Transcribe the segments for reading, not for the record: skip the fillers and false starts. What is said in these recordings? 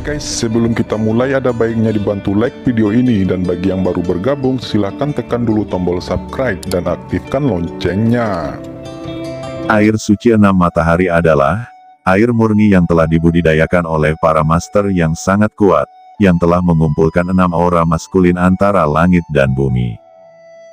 guys, sebelum kita mulai ada baiknya dibantu like video ini, dan bagi yang baru bergabung silahkan tekan dulu tombol subscribe dan aktifkan loncengnya. Air suci 6 matahari adalah air murni yang telah dibudidayakan oleh para master yang sangat kuat, yang telah mengumpulkan 6 aura maskulin antara langit dan bumi.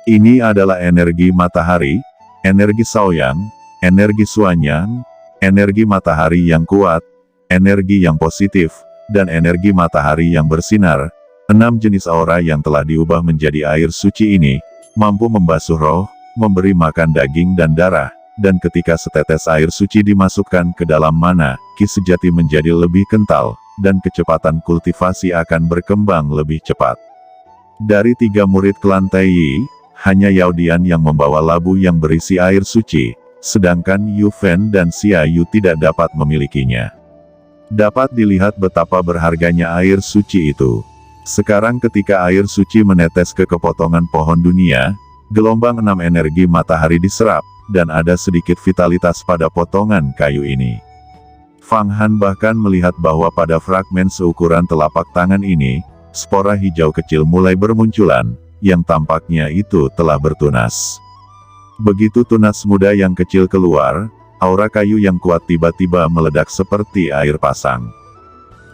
Ini adalah energi matahari, energi Shaoyang, energi Xuanyang, energi matahari yang kuat, energi yang positif, dan energi matahari yang bersinar. 6 jenis aura yang telah diubah menjadi air suci ini, mampu membasuh roh, memberi makan daging dan darah, dan ketika setetes air suci dimasukkan ke dalam mana, ki sejati menjadi lebih kental, dan kecepatan kultivasi akan berkembang lebih cepat. Dari 3 murid klan Taiyi, hanya Yao Dian yang membawa labu yang berisi air suci, sedangkan Yu Fen dan Xia Yu tidak dapat memilikinya. Dapat dilihat betapa berharganya air suci itu. Sekarang ketika air suci menetes ke kepotongan pohon dunia, gelombang 6 energi matahari diserap, dan ada sedikit vitalitas pada potongan kayu ini. Fang Han bahkan melihat bahwa pada fragmen seukuran telapak tangan ini, spora hijau kecil mulai bermunculan, yang tampaknya itu telah bertunas. Begitu tunas muda yang kecil keluar, aura kayu yang kuat tiba-tiba meledak seperti air pasang.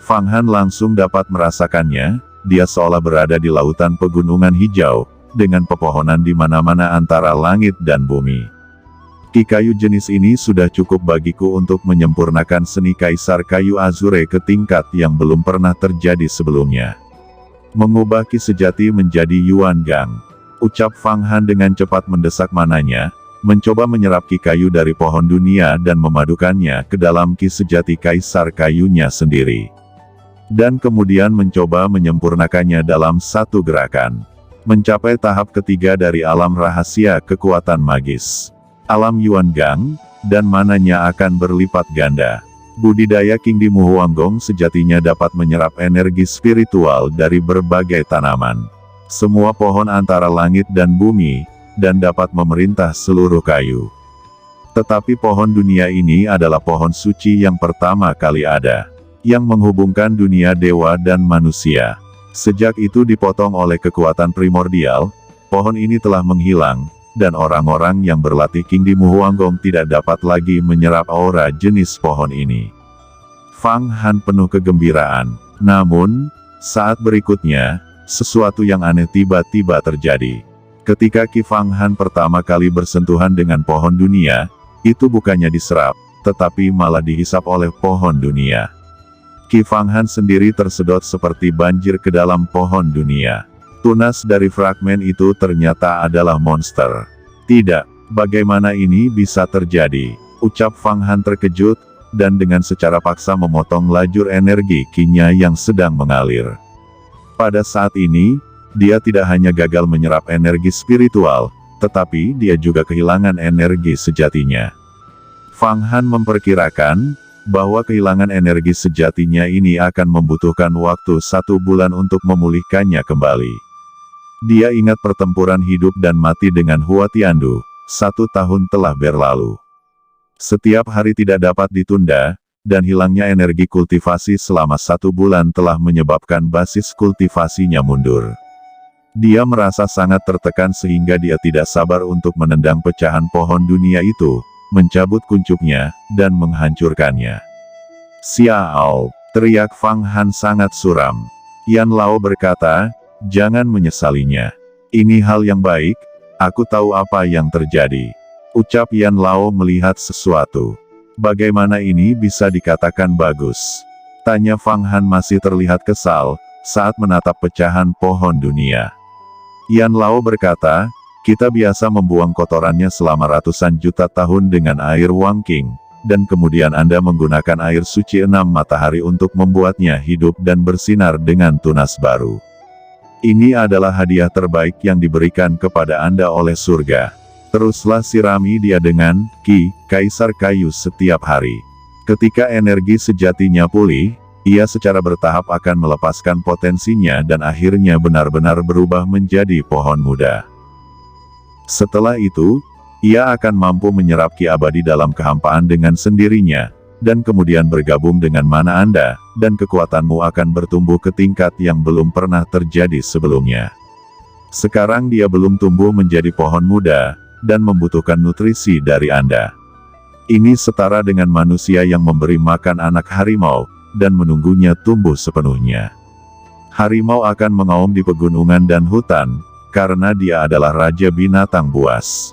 Fang Han langsung dapat merasakannya, dia seolah berada di lautan pegunungan hijau, dengan pepohonan di mana-mana antara langit dan bumi. Ki kayu jenis ini sudah cukup bagiku untuk menyempurnakan seni kaisar kayu azure ke tingkat yang belum pernah terjadi sebelumnya. Mengubah ki sejati menjadi Yuan Gang. Ucap Fang Han dengan cepat mendesak mananya, mencoba menyerap ki kayu dari pohon dunia dan memadukannya ke dalam ki sejati kaisar kayunya sendiri. Dan kemudian mencoba menyempurnakannya dalam satu gerakan. Mencapai tahap ketiga dari alam rahasia kekuatan magis. Alam Yuan Gang, dan mananya akan berlipat ganda. Budidaya King di Muhuanggong sejatinya dapat menyerap energi spiritual dari berbagai tanaman. Semua pohon antara langit dan bumi, dan dapat memerintah seluruh kayu. Tetapi pohon dunia ini adalah pohon suci yang pertama kali ada, yang menghubungkan dunia dewa dan manusia. Sejak itu dipotong oleh kekuatan primordial, pohon ini telah menghilang, dan orang-orang yang berlatih King di Muhuanggong tidak dapat lagi menyerap aura jenis pohon ini. Fang Han penuh kegembiraan. Namun, saat berikutnya, sesuatu yang aneh tiba-tiba terjadi. Ketika Ki Fang Han pertama kali bersentuhan dengan pohon dunia, itu bukannya diserap, tetapi malah dihisap oleh pohon dunia. Ki Fang Han sendiri tersedot seperti banjir ke dalam pohon dunia. Tunas dari fragmen itu ternyata adalah monster. Tidak, bagaimana ini bisa terjadi? Ucap Fang Han terkejut, dan dengan secara paksa memotong lajur energi Ki-nya yang sedang mengalir. Pada saat ini, dia tidak hanya gagal menyerap energi spiritual, tetapi dia juga kehilangan energi sejatinya. Fang Han memperkirakan, bahwa kehilangan energi sejatinya ini akan membutuhkan waktu 1 bulan untuk memulihkannya kembali. Dia ingat pertempuran hidup dan mati dengan Hua Tiandu, 1 tahun telah berlalu. Setiap hari tidak dapat ditunda, dan hilangnya energi kultivasi selama 1 bulan telah menyebabkan basis kultivasinya mundur. Dia merasa sangat tertekan sehingga dia tidak sabar untuk menendang pecahan pohon dunia itu, mencabut kuncupnya, dan menghancurkannya. "Xiao!" teriak Fang Han sangat suram. Yan Lao berkata, "Jangan menyesalinya. Ini hal yang baik, aku tahu apa yang terjadi." Ucap Yan Lao melihat sesuatu. "Bagaimana ini bisa dikatakan bagus?" tanya Fang Han masih terlihat kesal, saat menatap pecahan pohon dunia. Yan Lao berkata, "Kita biasa membuang kotorannya selama ratusan juta tahun dengan air Wang King, dan kemudian Anda menggunakan air suci 6 matahari untuk membuatnya hidup dan bersinar dengan tunas baru. Ini adalah hadiah terbaik yang diberikan kepada Anda oleh surga. Teruslah sirami dia dengan Ki, Kaisar Kayu setiap hari. Ketika energi sejatinya pulih, ia secara bertahap akan melepaskan potensinya dan akhirnya benar-benar berubah menjadi pohon muda. Setelah itu, ia akan mampu menyerap ki abadi dalam kehampaan dengan sendirinya, dan kemudian bergabung dengan mana Anda, dan kekuatanmu akan bertumbuh ke tingkat yang belum pernah terjadi sebelumnya. Sekarang dia belum tumbuh menjadi pohon muda, dan membutuhkan nutrisi dari Anda. Ini setara dengan manusia yang memberi makan anak harimau, dan menunggunya tumbuh sepenuhnya. Harimau akan mengaum di pegunungan dan hutan, karena dia adalah raja binatang buas.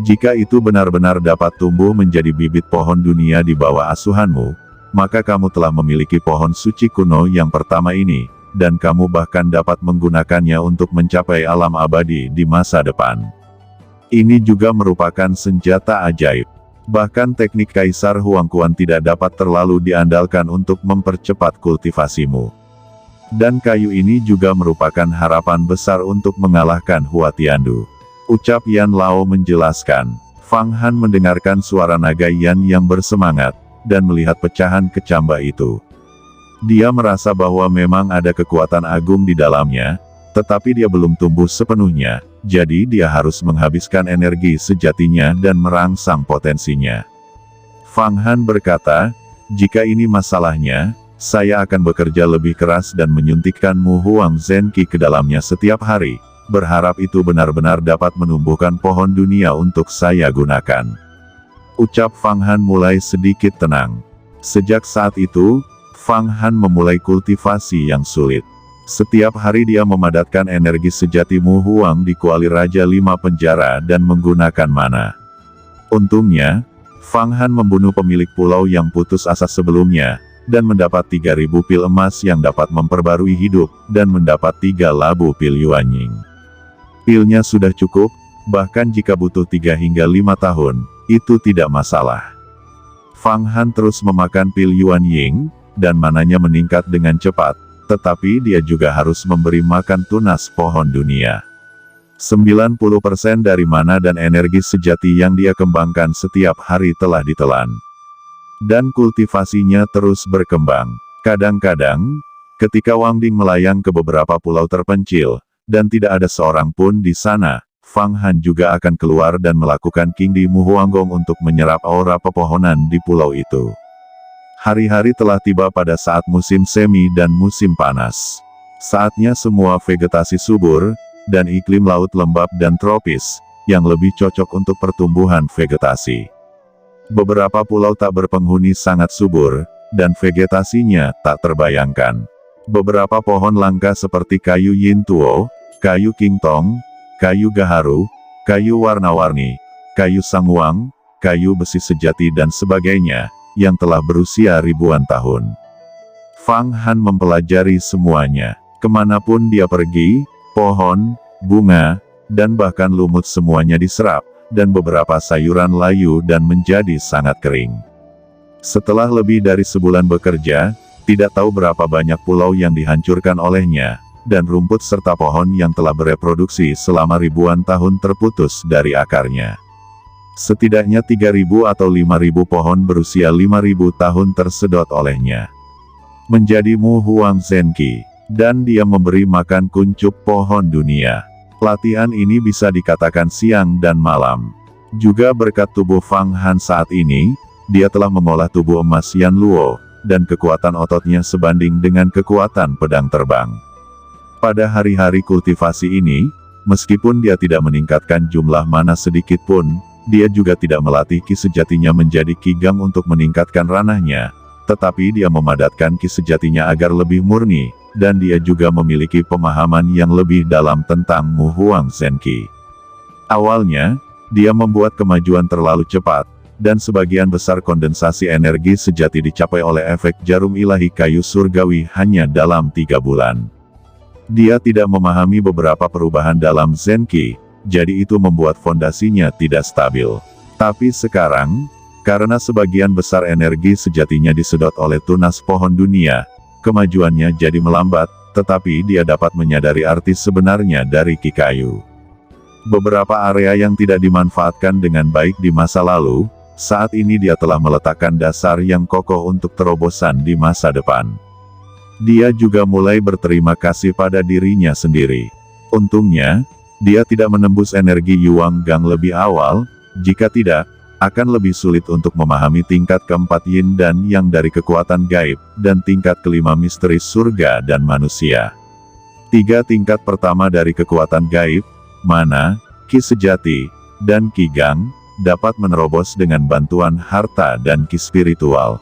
Jika itu benar-benar dapat tumbuh menjadi bibit pohon dunia di bawah asuhanmu, maka kamu telah memiliki pohon suci kuno yang pertama ini, dan kamu bahkan dapat menggunakannya untuk mencapai alam abadi di masa depan. Ini juga merupakan senjata ajaib. Bahkan teknik Kaisar Huangquan tidak dapat terlalu diandalkan untuk mempercepat kultivasimu. Dan kayu ini juga merupakan harapan besar untuk mengalahkan Hua Tiandu. Ucap Yan Lao menjelaskan. Fang Han mendengarkan suara naga Yan yang bersemangat, dan melihat pecahan kecambah itu. Dia merasa bahwa memang ada kekuatan agung di dalamnya, tetapi dia belum tumbuh sepenuhnya, jadi dia harus menghabiskan energi sejatinya dan merangsang potensinya. Fang Han berkata, jika ini masalahnya, saya akan bekerja lebih keras dan menyuntikkan Mu Huang Zenqi ke dalamnya setiap hari, berharap itu benar-benar dapat menumbuhkan pohon dunia untuk saya gunakan. Ucap Fang Han mulai sedikit tenang. Sejak saat itu, Fang Han memulai kultivasi yang sulit. Setiap hari dia memadatkan energi sejati Mu Huang di kuali Raja 5 penjara dan menggunakan mana. Untungnya, Fang Han membunuh pemilik pulau yang putus asa sebelumnya, dan mendapat 3.000 pil emas yang dapat memperbarui hidup, dan mendapat 3 labu pil Yuanying. Pilnya sudah cukup, bahkan jika butuh 3 hingga 5 tahun, itu tidak masalah. Fang Han terus memakan pil Yuanying, dan mananya meningkat dengan cepat. Tetapi dia juga harus memberi makan tunas pohon dunia. 90% dari mana dan energi sejati yang dia kembangkan setiap hari telah ditelan. Dan kultivasinya terus berkembang. Kadang-kadang, ketika Wang Ding melayang ke beberapa pulau terpencil, dan tidak ada seorang pun di sana, Fang Han juga akan keluar dan melakukan King Di Mu Huanggong untuk menyerap aura pepohonan di pulau itu. Hari-hari telah tiba pada saat musim semi dan musim panas. Saatnya semua vegetasi subur, dan iklim laut lembab dan tropis, yang lebih cocok untuk pertumbuhan vegetasi. Beberapa pulau tak berpenghuni sangat subur, dan vegetasinya tak terbayangkan. Beberapa pohon langka seperti kayu Yin Tuo, kayu King Tong, kayu gaharu, kayu warna-warni, kayu sangwang, kayu besi sejati dan sebagainya, yang telah berusia ribuan tahun. Fang Han mempelajari semuanya. Kemanapun dia pergi, pohon, bunga, dan bahkan lumut semuanya diserap, dan beberapa sayuran layu dan menjadi sangat kering. Setelah lebih dari sebulan bekerja, tidak tahu berapa banyak pulau yang dihancurkan olehnya, dan rumput serta pohon yang telah bereproduksi selama ribuan tahun terputus dari akarnya. Setidaknya 3.000 atau 5.000 pohon berusia 5.000 tahun tersedot olehnya. Menjadi Mu Huang Zenqi, dan dia memberi makan kuncup pohon dunia. Latihan ini bisa dikatakan siang dan malam. Juga berkat tubuh Fang Han saat ini, dia telah mengolah tubuh emas Yan Luo, dan kekuatan ototnya sebanding dengan kekuatan pedang terbang. Pada hari-hari kultivasi ini, meskipun dia tidak meningkatkan jumlah mana sedikit pun, dia juga tidak melatih ki sejatinya menjadi Ki Gang untuk meningkatkan ranahnya, tetapi dia memadatkan ki sejatinya agar lebih murni, dan dia juga memiliki pemahaman yang lebih dalam tentang Mu Huang Zenqi. Awalnya, dia membuat kemajuan terlalu cepat, dan sebagian besar kondensasi energi sejati dicapai oleh efek jarum ilahi kayu surgawi hanya dalam 3 bulan. Dia tidak memahami beberapa perubahan dalam Zenqi, jadi itu membuat fondasinya tidak stabil. Tapi sekarang, karena sebagian besar energi sejatinya disedot oleh tunas pohon dunia, kemajuannya jadi melambat, tetapi dia dapat menyadari arti sebenarnya dari ki kayu. Beberapa area yang tidak dimanfaatkan dengan baik di masa lalu, saat ini dia telah meletakkan dasar yang kokoh untuk terobosan di masa depan. Dia juga mulai berterima kasih pada dirinya sendiri. Untungnya, dia tidak menembus energi Yuang Gang lebih awal, jika tidak, akan lebih sulit untuk memahami tingkat keempat yin dan yang dari kekuatan gaib, dan tingkat kelima misteri surga dan manusia. 3 tingkat pertama dari kekuatan gaib, mana, ki sejati, dan ki gang, dapat menerobos dengan bantuan harta dan ki spiritual.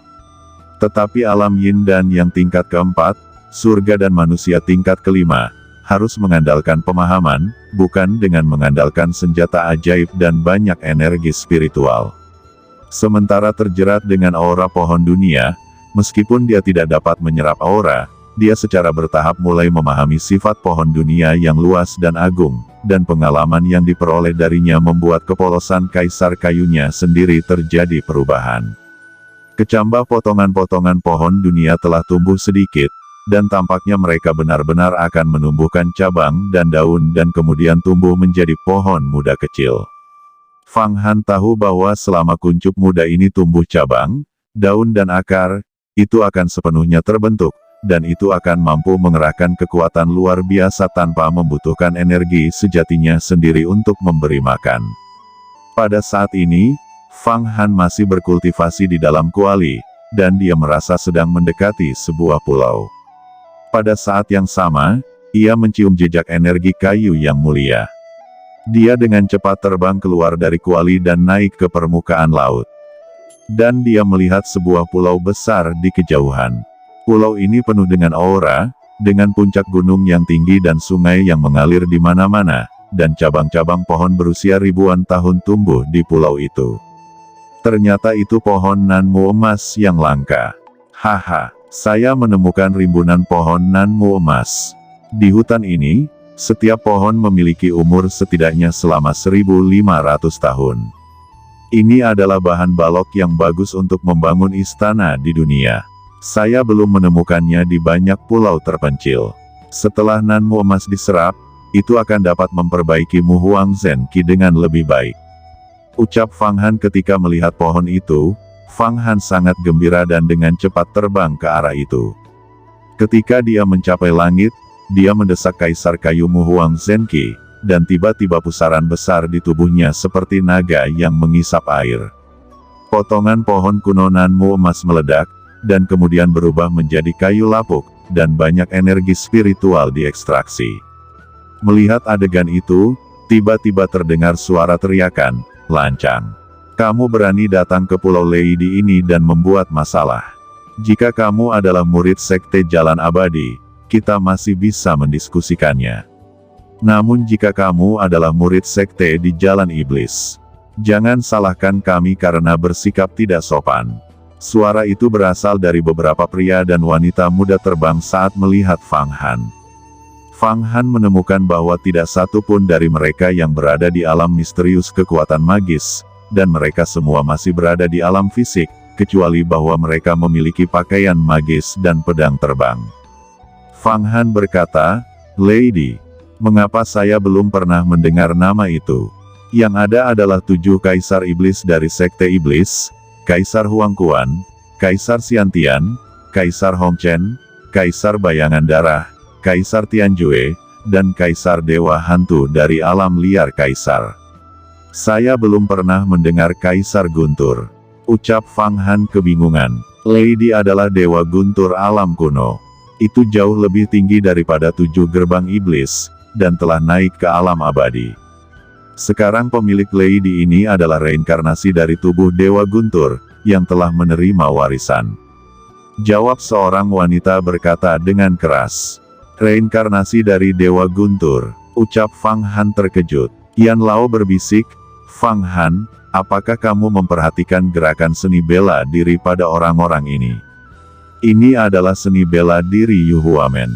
Tetapi alam yin dan yang tingkat keempat, surga dan manusia tingkat kelima, harus mengandalkan pemahaman, bukan dengan mengandalkan senjata ajaib dan banyak energi spiritual. Sementara terjerat dengan aura pohon dunia, meskipun dia tidak dapat menyerap aura, dia secara bertahap mulai memahami sifat pohon dunia yang luas dan agung, dan pengalaman yang diperoleh darinya membuat kepolosan kaisar kayunya sendiri terjadi perubahan. Kecambah potongan-potongan pohon dunia telah tumbuh sedikit, dan tampaknya mereka benar-benar akan menumbuhkan cabang dan daun dan kemudian tumbuh menjadi pohon muda kecil. Fang Han tahu bahwa selama kuncup muda ini tumbuh cabang, daun dan akar, itu akan sepenuhnya terbentuk, dan itu akan mampu mengerahkan kekuatan luar biasa tanpa membutuhkan energi sejatinya sendiri untuk memberi makan. Pada saat ini, Fang Han masih berkultivasi di dalam kuali, dan dia merasa sedang mendekati sebuah pulau. Pada saat yang sama, ia mencium jejak energi kayu yang mulia. Dia dengan cepat terbang keluar dari kuali dan naik ke permukaan laut. Dan dia melihat sebuah pulau besar di kejauhan. Pulau ini penuh dengan aura, dengan puncak gunung yang tinggi dan sungai yang mengalir di mana-mana, dan cabang-cabang pohon berusia ribuan tahun tumbuh di pulau itu. Ternyata itu pohon nanmu emas yang langka. Haha. Saya menemukan rimbunan pohon nanmu emas. Di hutan ini, setiap pohon memiliki umur setidaknya selama 1500 tahun. Ini adalah bahan balok yang bagus untuk membangun istana di dunia. Saya belum menemukannya di banyak pulau terpencil. Setelah nanmu emas diserap, itu akan dapat memperbaiki Mu Huang Zhen Qi dengan lebih baik. Ucap Fang Han ketika melihat pohon itu. Fang Han sangat gembira dan dengan cepat terbang ke arah itu. Ketika dia mencapai langit, dia mendesak Kaisar Kayu Mu Huang Zhen Qi, dan tiba-tiba pusaran besar di tubuhnya seperti naga yang mengisap air. Potongan pohon kuno nanmu emas meledak, dan kemudian berubah menjadi kayu lapuk, dan banyak energi spiritual diekstraksi. Melihat adegan itu, tiba-tiba terdengar suara teriakan, "Lancang! Kamu berani datang ke Pulau Lady ini dan membuat masalah. Jika kamu adalah murid Sekte Jalan Abadi, kita masih bisa mendiskusikannya. Namun jika kamu adalah murid Sekte di Jalan Iblis, jangan salahkan kami karena bersikap tidak sopan." Suara itu berasal dari beberapa pria dan wanita muda terbang saat melihat Fang Han. Fang Han menemukan bahwa tidak satu pun dari mereka yang berada di alam misterius kekuatan magis, dan mereka semua masih berada di alam fisik, kecuali bahwa mereka memiliki pakaian magis dan pedang terbang. Fang Han berkata, "Lady, mengapa saya belum pernah mendengar nama itu? Yang ada adalah 7 kaisar iblis dari Sekte Iblis, Kaisar Huang Quan, Kaisar Xiantian, Kaisar Hong Chen, Kaisar Bayangan Darah, Kaisar Tianjue, dan Kaisar Dewa Hantu dari alam liar Kaisar. Saya belum pernah mendengar Kaisar Guntur." Ucap Fang Han kebingungan. Lady adalah Dewa Guntur alam kuno. Itu jauh lebih tinggi daripada 7 gerbang iblis, dan telah naik ke alam abadi. Sekarang pemilik Lady ini adalah reinkarnasi dari tubuh Dewa Guntur, yang telah menerima warisan. Jawab seorang wanita berkata dengan keras. "Reinkarnasi dari Dewa Guntur," ucap Fang Han terkejut. Yan Lao berbisik, "Fang Han, apakah kamu memperhatikan gerakan seni bela diri pada orang-orang ini?" "Ini adalah seni bela diri Yu Huamen,"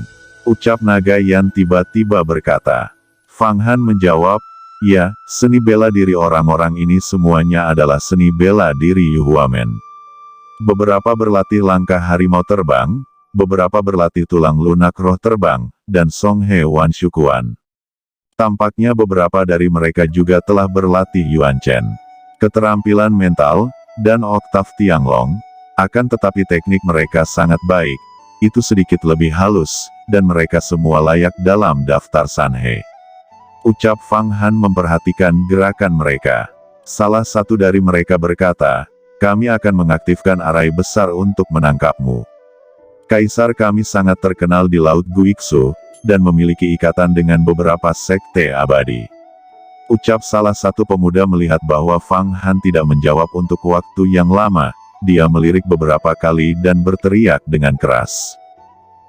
ucap naga Yan tiba-tiba berkata. Fang Han menjawab, "Ya, seni bela diri orang-orang ini semuanya adalah seni bela diri Yu Huamen. Beberapa berlatih langkah harimau terbang, beberapa berlatih tulang lunak roh terbang, dan Song He Wan Shukuan. Tampaknya beberapa dari mereka juga telah berlatih Yuan Chen. Keterampilan mental, dan oktav Tianglong, akan tetapi teknik mereka sangat baik, itu sedikit lebih halus, dan mereka semua layak dalam daftar Sanhe." Ucap Fang Han memperhatikan gerakan mereka. Salah satu dari mereka berkata, kami akan mengaktifkan arai besar untuk menangkapmu. Kaisar kami sangat terkenal di Laut Guiksu, dan memiliki ikatan dengan beberapa sekte abadi. Ucap salah satu pemuda melihat bahwa Fang Han tidak menjawab untuk waktu yang lama, dia melirik beberapa kali dan berteriak dengan keras.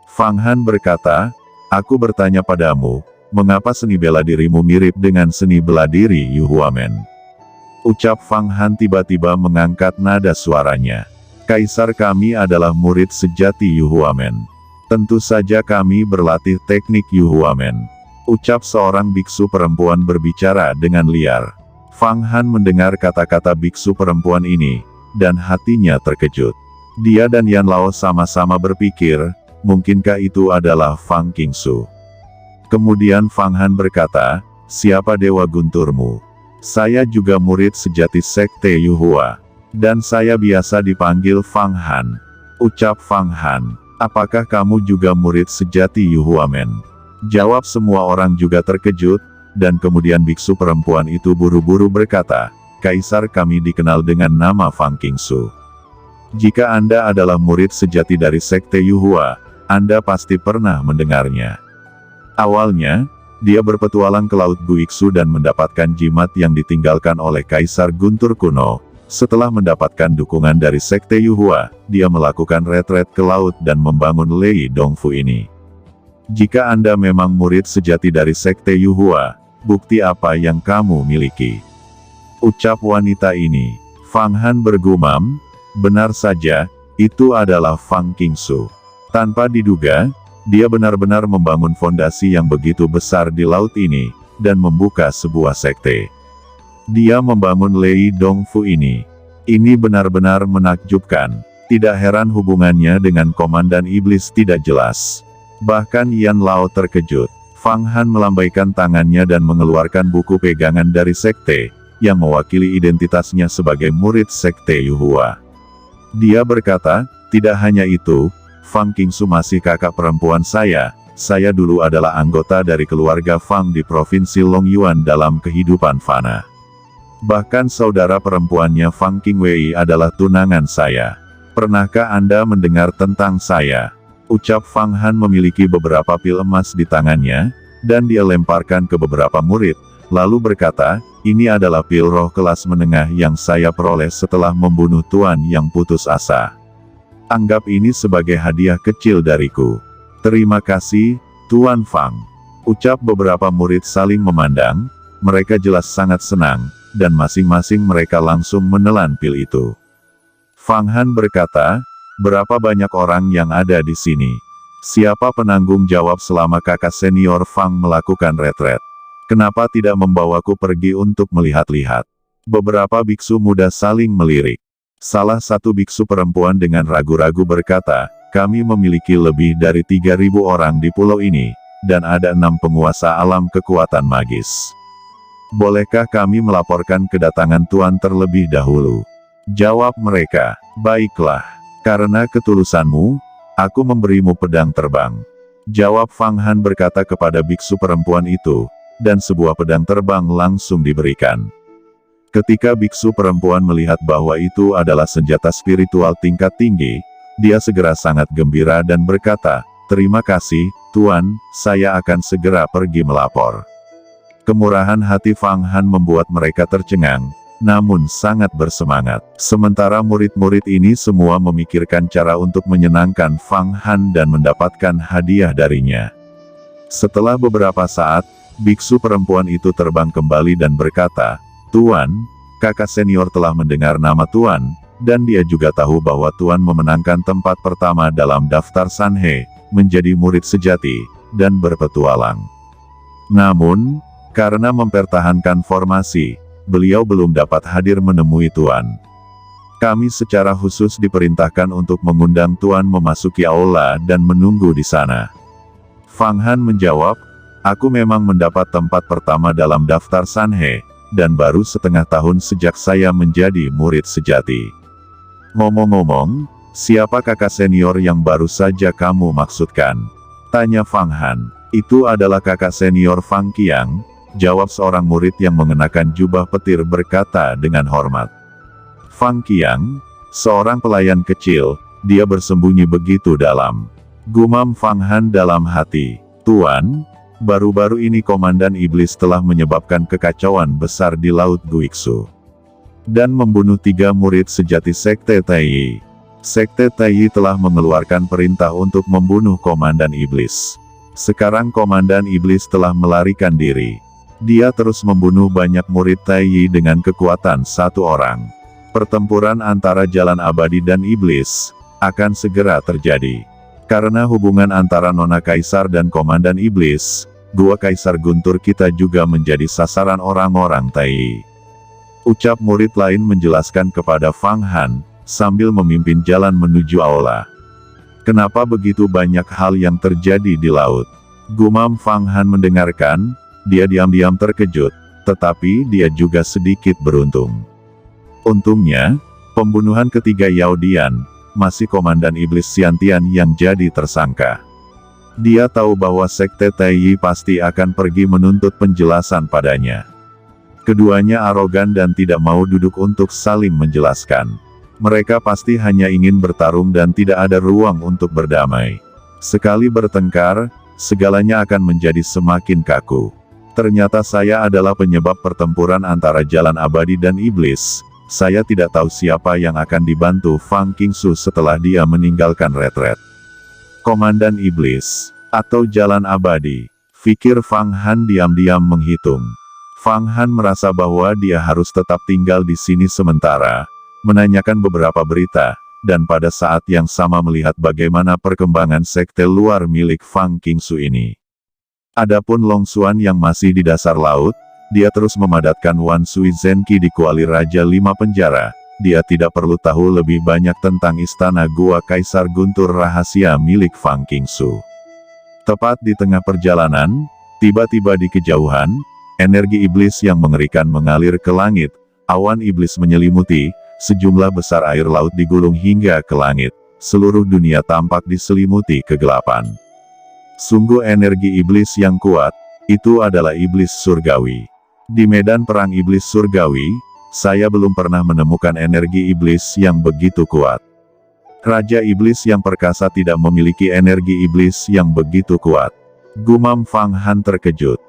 Fang Han berkata, aku bertanya padamu, mengapa seni bela dirimu mirip dengan seni bela diri Yu Huamen? Ucap Fang Han tiba-tiba mengangkat nada suaranya. Kaisar kami adalah murid sejati Yu Huamen. Tentu saja kami berlatih teknik Yu Huamen. Ucap seorang biksu perempuan berbicara dengan liar. Fang Han mendengar kata-kata biksu perempuan ini, dan hatinya terkejut. Dia dan Yan Lao sama-sama berpikir, mungkinkah itu adalah Fang Qingsu? Kemudian Fang Han berkata, siapa dewa gunturmu? Saya juga murid sejati sekte Yu Hua. Dan saya biasa dipanggil Fang Han. Ucap Fang Han, apakah kamu juga murid sejati Yu Huamen? Jawab semua orang juga terkejut, dan kemudian biksu perempuan itu buru-buru berkata, Kaisar kami dikenal dengan nama Fang Qingsu. Jika Anda adalah murid sejati dari sekte Yu Hua, Anda pasti pernah mendengarnya. Awalnya, dia berpetualang ke Laut Guiksu dan mendapatkan jimat yang ditinggalkan oleh Kaisar Guntur kuno. Setelah mendapatkan dukungan dari sekte Yu Hua, dia melakukan retret ke laut dan membangun Lei Dongfu ini. Jika Anda memang murid sejati dari sekte Yu Hua, bukti apa yang kamu miliki? Ucap wanita ini. Fang Han bergumam, benar saja, itu adalah Fang Qingsu. Tanpa diduga, dia benar-benar membangun fondasi yang begitu besar di laut ini, dan membuka sebuah sekte. Dia membangun Lei Dongfu ini. Ini benar-benar menakjubkan. Tidak heran hubungannya dengan Komandan Iblis tidak jelas. Bahkan Yan Lao terkejut. Fang Han melambaikan tangannya dan mengeluarkan buku pegangan dari sekte, yang mewakili identitasnya sebagai murid sekte Yu Hua. Dia berkata, tidak hanya itu, Fang Qingsu masih kakak perempuan saya dulu adalah anggota dari keluarga Fang di Provinsi Longyuan dalam kehidupan fana. Bahkan saudara perempuannya Fang Qingwei adalah tunangan saya. Pernahkah Anda mendengar tentang saya? Ucap Fang Han memiliki beberapa pil emas di tangannya, dan dia lemparkan ke beberapa murid, lalu berkata, ini adalah pil roh kelas menengah yang saya peroleh setelah membunuh Tuan yang putus asa. Anggap ini sebagai hadiah kecil dariku. Terima kasih, Tuan Fang. Ucap beberapa murid saling memandang, mereka jelas sangat senang, dan masing-masing mereka langsung menelan pil itu. Fang Han berkata, berapa banyak orang yang ada di sini? Siapa penanggung jawab selama kakak senior Fang melakukan retret? Kenapa tidak membawaku pergi untuk melihat-lihat? Beberapa biksu muda saling melirik. Salah satu biksu perempuan dengan ragu-ragu berkata, kami memiliki lebih dari 3.000 orang di pulau ini, dan ada 6 penguasa alam kekuatan magis. Bolehkah kami melaporkan kedatangan Tuan terlebih dahulu? Jawab mereka, baiklah, karena ketulusanmu, aku memberimu pedang terbang. Jawab Fang Han berkata kepada biksu perempuan itu, dan sebuah pedang terbang langsung diberikan. Ketika biksu perempuan melihat bahwa itu adalah senjata spiritual tingkat tinggi, dia segera sangat gembira dan berkata, terima kasih, Tuan, saya akan segera pergi melapor. Kemurahan hati Fang Han membuat mereka tercengang, namun sangat bersemangat. Sementara murid-murid ini semua memikirkan cara untuk menyenangkan Fang Han dan mendapatkan hadiah darinya. Setelah beberapa saat, biksu perempuan itu terbang kembali dan berkata, Tuan, kakak senior telah mendengar nama Tuan, dan dia juga tahu bahwa Tuan memenangkan tempat pertama dalam daftar Sanhe, menjadi murid sejati, dan berpetualang. Namun, karena mempertahankan formasi, beliau belum dapat hadir menemui Tuan. Kami secara khusus diperintahkan untuk mengundang Tuan memasuki aula dan menunggu di sana. Fang Han menjawab, aku memang mendapat tempat pertama dalam daftar Sanhe, dan baru setengah tahun sejak saya menjadi murid sejati. Ngomong-ngomong, siapa kakak senior yang baru saja kamu maksudkan? Tanya Fang Han. Itu adalah kakak senior Fang Qiang, Jawab seorang murid yang mengenakan jubah petir berkata dengan hormat. Fang Qiang, seorang pelayan kecil, dia bersembunyi begitu dalam. Gumam Fang Han dalam hati, Tuan, baru-baru ini Komandan Iblis telah menyebabkan kekacauan besar di Laut Guixu. Dan membunuh 3 murid sejati Sekte Taiyi. Sekte Taiyi telah mengeluarkan perintah untuk membunuh Komandan Iblis. Sekarang Komandan Iblis telah melarikan diri. Dia terus membunuh banyak murid Taiyi dengan kekuatan 1 orang. Pertempuran antara Jalan Abadi dan Iblis akan segera terjadi. Karena hubungan antara Nona Kaisar dan Komandan Iblis, Gua Kaisar Guntur kita juga menjadi sasaran orang-orang Taiyi. Ucap murid lain menjelaskan kepada Fang Han, sambil memimpin jalan menuju aula. Kenapa begitu banyak hal yang terjadi di laut? Gumam Fang Han mendengarkan, dia diam-diam terkejut, tetapi dia juga sedikit beruntung. Untungnya, pembunuhan ketiga Yao Dian, masih Komandan Iblis Xiantian yang jadi tersangka. Dia tahu bahwa Sekte Taiyi pasti akan pergi menuntut penjelasan padanya. Keduanya arogan dan tidak mau duduk untuk saling menjelaskan. Mereka pasti hanya ingin bertarung dan tidak ada ruang untuk berdamai. Sekali bertengkar, segalanya akan menjadi semakin kaku. Ternyata saya adalah penyebab pertempuran antara Jalan Abadi dan Iblis. Saya tidak tahu siapa yang akan dibantu Fang Qingsu setelah dia meninggalkan retret. Komandan Iblis, atau Jalan Abadi, pikir Fang Han diam-diam menghitung. Fang Han merasa bahwa dia harus tetap tinggal di sini sementara, menanyakan beberapa berita, dan pada saat yang sama melihat bagaimana perkembangan sekte luar milik Fang Qingsu ini. Adapun Long Xuan yang masih di dasar laut, dia terus memadatkan Wan Sui Zenki di kuali Raja 5 penjara. Dia tidak perlu tahu lebih banyak tentang istana Gua Kaisar Guntur rahasia milik Fang Qingsu. Tepat di tengah perjalanan, tiba-tiba di kejauhan, energi iblis yang mengerikan mengalir ke langit, awan iblis menyelimuti, sejumlah besar air laut digulung hingga ke langit, seluruh dunia tampak diselimuti kegelapan. Sungguh energi iblis yang kuat, itu adalah iblis surgawi. Di medan perang iblis surgawi, saya belum pernah menemukan energi iblis yang begitu kuat. Raja iblis yang perkasa tidak memiliki energi iblis yang begitu kuat. Gumam Fang Han terkejut.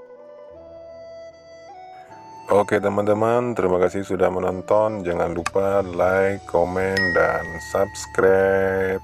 Oke teman-teman, terima kasih sudah menonton. Jangan lupa like, komen, dan subscribe.